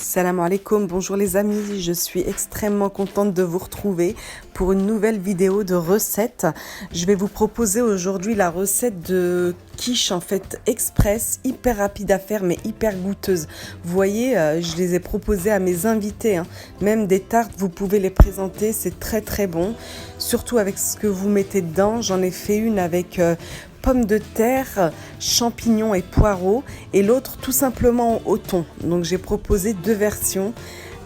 Salam alaikum, bonjour les amis, je suis extrêmement contente de vous retrouver pour une nouvelle vidéo de recette. Je vais vous proposer aujourd'hui la recette de quiche en fait express, hyper rapide à faire mais hyper goûteuse. Vous voyez, je les ai proposées à mes invités, même des tartes, vous pouvez les présenter, c'est très très bon. Surtout avec ce que vous mettez dedans, j'en ai fait une avec pommes de terre, champignons et poireaux et l'autre tout simplement au thon. Donc j'ai proposé deux versions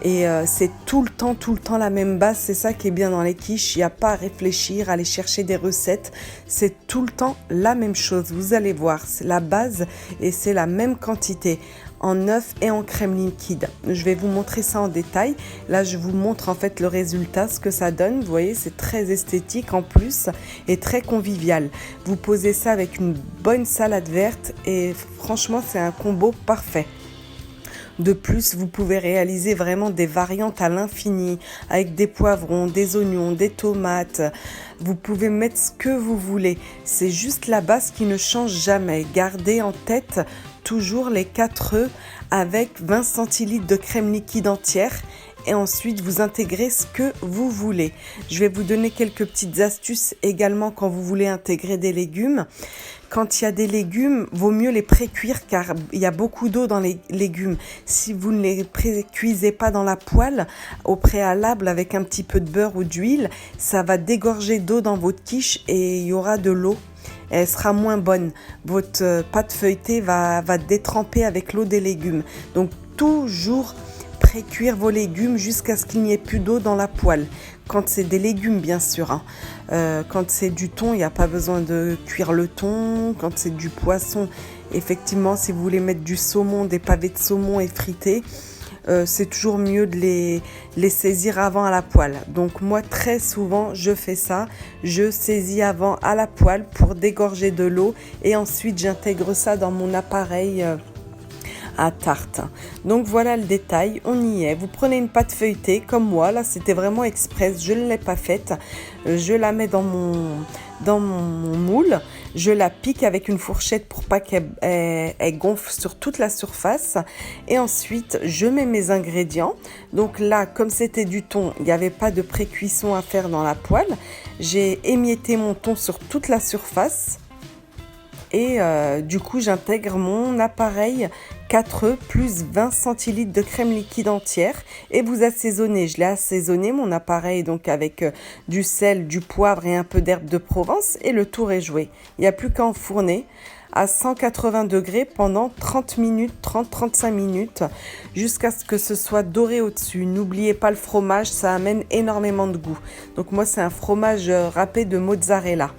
et c'est tout le temps la même base. C'est ça qui est bien dans les quiches, il n'y a pas à réfléchir, à aller chercher des recettes, c'est tout le temps la même chose. Vous allez voir, c'est la base et c'est la même quantité en œuf et en crème liquide. Je vais vous montrer ça en détail. Là, je vous montre en fait le résultat, ce que ça donne. Vous voyez, c'est très esthétique en plus et très convivial. Vous posez ça avec une bonne salade verte et franchement, c'est un combo parfait. De plus, vous pouvez réaliser vraiment des variantes à l'infini avec des poivrons, des oignons, des tomates. Vous pouvez mettre ce que vous voulez. C'est juste la base qui ne change jamais. Gardez en tête toujours les 4 œufs avec 20 centilitres de crème liquide entière. Et ensuite, vous intégrez ce que vous voulez. Je vais vous donner quelques petites astuces également quand vous voulez intégrer des légumes. Quand il y a des légumes, vaut mieux les pré-cuire car il y a beaucoup d'eau dans les légumes. Si vous ne les pré-cuisez pas dans la poêle au préalable avec un petit peu de beurre ou d'huile, ça va dégorger d'eau dans votre quiche et il y aura de l'eau. Elle sera moins bonne. Votre pâte feuilletée va détremper avec l'eau des légumes. Donc toujours pré-cuire vos légumes jusqu'à ce qu'il n'y ait plus d'eau dans la poêle. Quand c'est des légumes, bien sûr. Quand c'est du thon, il n'y a pas besoin de cuire le thon. Quand c'est du poisson, effectivement, si vous voulez mettre du saumon, des pavés de saumon et friter, c'est toujours mieux de les saisir avant à la poêle. Donc moi, très souvent, je fais ça. Je saisis avant à la poêle pour dégorger de l'eau et ensuite j'intègre ça dans mon appareil à tarte. Donc voilà le détail, on y est. Vous prenez une pâte feuilletée comme moi, là c'était vraiment express, je ne l'ai pas faite. Je la mets dans mon moule, je la pique avec une fourchette pour pas qu'elle gonfle sur toute la surface et ensuite je mets mes ingrédients. Donc là, comme c'était du thon, il n'y avait pas de pré-cuisson à faire dans la poêle. J'ai émietté mon thon sur toute la surface. Et du coup, j'intègre mon appareil 4 œufs plus 20 centilitres de crème liquide entière et vous assaisonnez. Je l'ai assaisonné mon appareil donc avec du sel, du poivre et un peu d'herbe de Provence et le tour est joué. Il n'y a plus qu'à enfourner à 180 degrés pendant 30 minutes, 30-35 minutes jusqu'à ce que ce soit doré au-dessus. N'oubliez pas le fromage, ça amène énormément de goût. Donc moi, c'est un fromage râpé de mozzarella.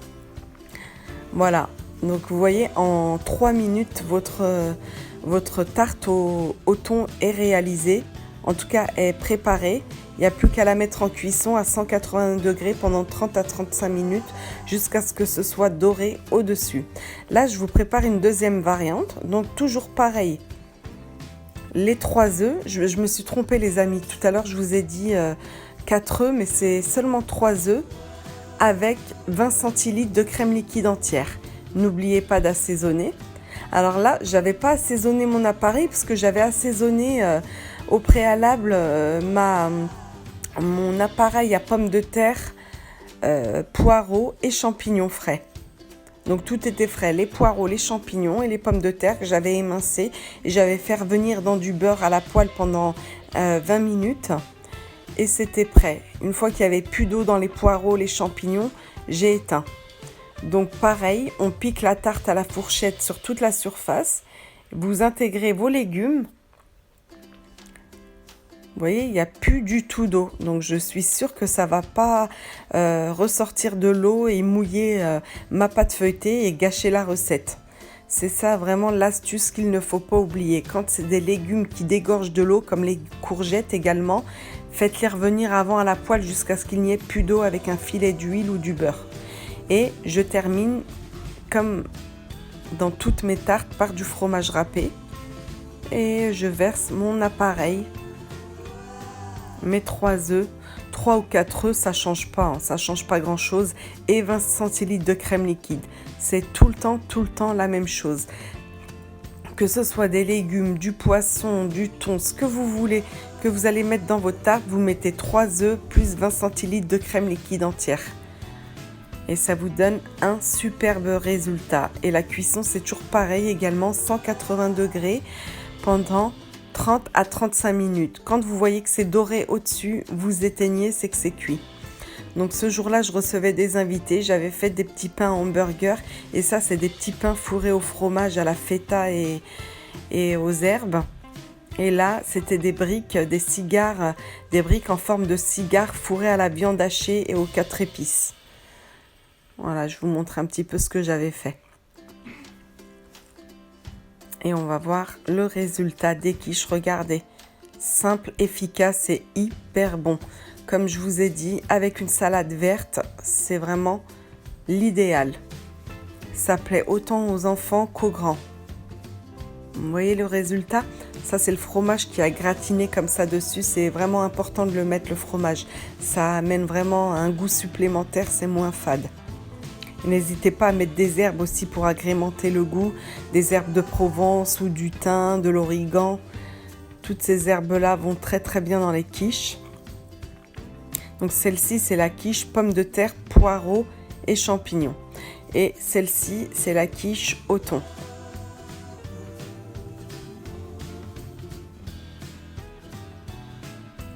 Voilà. Donc vous voyez, en 3 minutes, votre tarte au thon est réalisée. En tout cas, est préparée. Il n'y a plus qu'à la mettre en cuisson à 180 degrés pendant 30 à 35 minutes jusqu'à ce que ce soit doré au-dessus. Là, je vous prépare une deuxième variante. Donc toujours pareil. Les 3 œufs, je me suis trompée les amis. Tout à l'heure, je vous ai dit 4 œufs, mais c'est seulement 3 œufs avec 20 centilitres de crème liquide entière. N'oubliez pas d'assaisonner. Alors là, j'avais pas assaisonné mon appareil parce que j'avais assaisonné au préalable mon appareil à pommes de terre, poireaux et champignons frais. Donc tout était frais, les poireaux, les champignons et les pommes de terre que j'avais émincées et j'avais fait revenir dans du beurre à la poêle pendant 20 minutes et c'était prêt. Une fois qu'il n'y avait plus d'eau dans les poireaux, les champignons, j'ai éteint. Donc pareil, on pique la tarte à la fourchette sur toute la surface. Vous intégrez vos légumes. Vous voyez, il n'y a plus du tout d'eau. Donc je suis sûre que ça ne va pas ressortir de l'eau et mouiller ma pâte feuilletée et gâcher la recette. C'est ça vraiment l'astuce qu'il ne faut pas oublier. Quand c'est des légumes qui dégorgent de l'eau, comme les courgettes également, faites-les revenir avant à la poêle jusqu'à ce qu'il n'y ait plus d'eau avec un filet d'huile ou du beurre. Et je termine, comme dans toutes mes tartes, par du fromage râpé. Et je verse mon appareil, mes 3 œufs, 3 ou 4 œufs, ça change pas grand chose. Et 20 centilitres de crème liquide. C'est tout le temps la même chose. que ce soit des légumes, du poisson, du thon, ce que vous voulez, que vous allez mettre dans votre tarte, vous mettez 3 œufs plus 20 centilitres de crème liquide entière. Et ça vous donne un superbe résultat. Et la cuisson, c'est toujours pareil également, 180 degrés pendant 30 à 35 minutes. Quand vous voyez que c'est doré au-dessus, vous éteignez, c'est que c'est cuit. Donc ce jour-là, je recevais des invités, j'avais fait des petits pains hamburger et ça, c'est des petits pains fourrés au fromage, à la feta et aux herbes. Et là, c'était des briques, des cigares, des briques en forme de cigare fourrées à la viande hachée et aux 4 épices. Voilà, je vous montre un petit peu ce que j'avais fait. Et on va voir le résultat des quiches. Regardez, simple, efficace et hyper bon. Comme je vous ai dit, avec une salade verte, c'est vraiment l'idéal. Ça plaît autant aux enfants qu'aux grands. Vous voyez le résultat? Ça, c'est le fromage qui a gratiné comme ça dessus. C'est vraiment important de le mettre, le fromage. Ça amène vraiment un goût supplémentaire, c'est moins fade. N'hésitez pas à mettre des herbes aussi pour agrémenter le goût. Des herbes de Provence ou du thym, de l'origan. Toutes ces herbes-là vont très très bien dans les quiches. Donc celle-ci, c'est la quiche pommes de terre, poireaux et champignons. Et celle-ci, c'est la quiche au thon.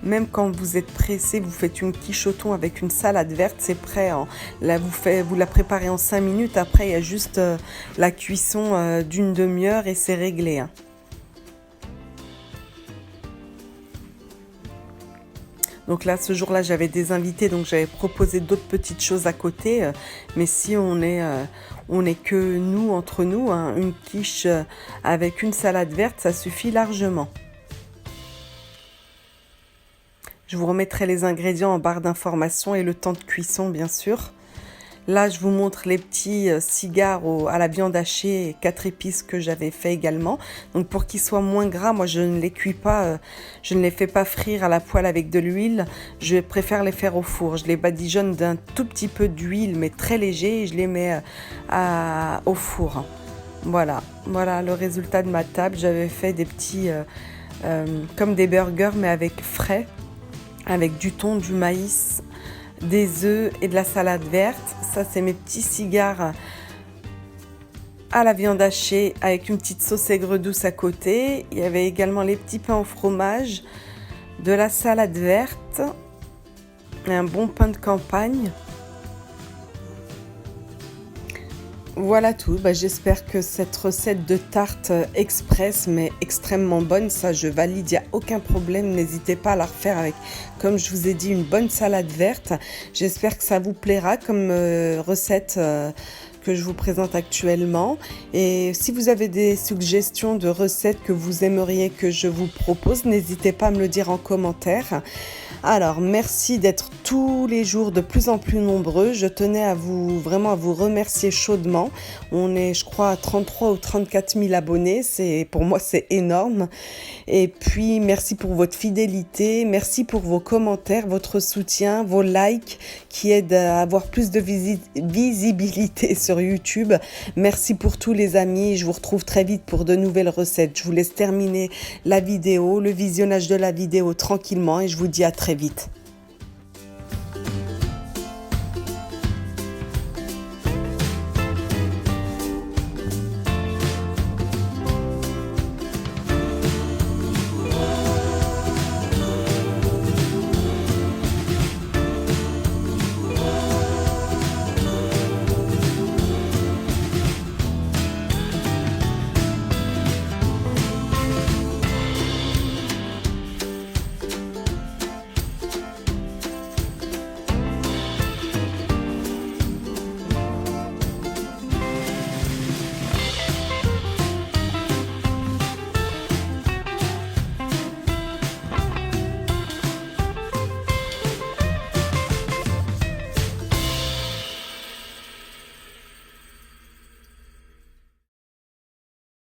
Même quand vous êtes pressé, vous faites une quiche au thon avec une salade verte, c'est prêt. Là, vous la préparez en 5 minutes. Après, il y a juste la cuisson d'une demi-heure et c'est réglé. Donc là, ce jour-là, j'avais des invités, donc j'avais proposé d'autres petites choses à côté. Mais si on est que nous, entre nous, une quiche avec une salade verte, ça suffit largement. Je vous remettrai les ingrédients en barre d'informations et le temps de cuisson, bien sûr. Là, je vous montre les petits cigares à la viande hachée et 4 épices que j'avais fait également. Donc pour qu'ils soient moins gras, moi je ne les cuis pas, je ne les fais pas frire à la poêle avec de l'huile. Je préfère les faire au four. Je les badigeonne d'un tout petit peu d'huile, mais très léger, et je les mets au four. Voilà le résultat de ma table. J'avais fait des petits, comme des burgers, mais avec frais, avec du thon, du maïs, des œufs et de la salade verte. Ça, c'est mes petits cigares à la viande hachée avec une petite sauce aigre douce à côté. Il y avait également les petits pains au fromage, de la salade verte et un bon pain de campagne. Voilà tout. J'espère que cette recette de tarte express, mais extrêmement bonne, ça je valide, il n'y a aucun problème. N'hésitez pas à la refaire avec, comme je vous ai dit, une bonne salade verte. J'espère que ça vous plaira comme recette que je vous présente actuellement. Et si vous avez des suggestions de recettes que vous aimeriez que je vous propose, n'hésitez pas à me le dire en commentaire. Alors, merci d'être tous les jours de plus en plus nombreux. Je tenais vraiment à vous remercier chaudement. On est, je crois, à 33 ou 34 000 abonnés. Pour moi, c'est énorme. Et puis, merci pour votre fidélité. Merci pour vos commentaires, votre soutien, vos likes qui aident à avoir plus de visibilité sur YouTube. Merci pour tous les amis. Je vous retrouve très vite pour de nouvelles recettes. Je vous laisse terminer la vidéo, le visionnage de la vidéo tranquillement et je vous dis à très vite.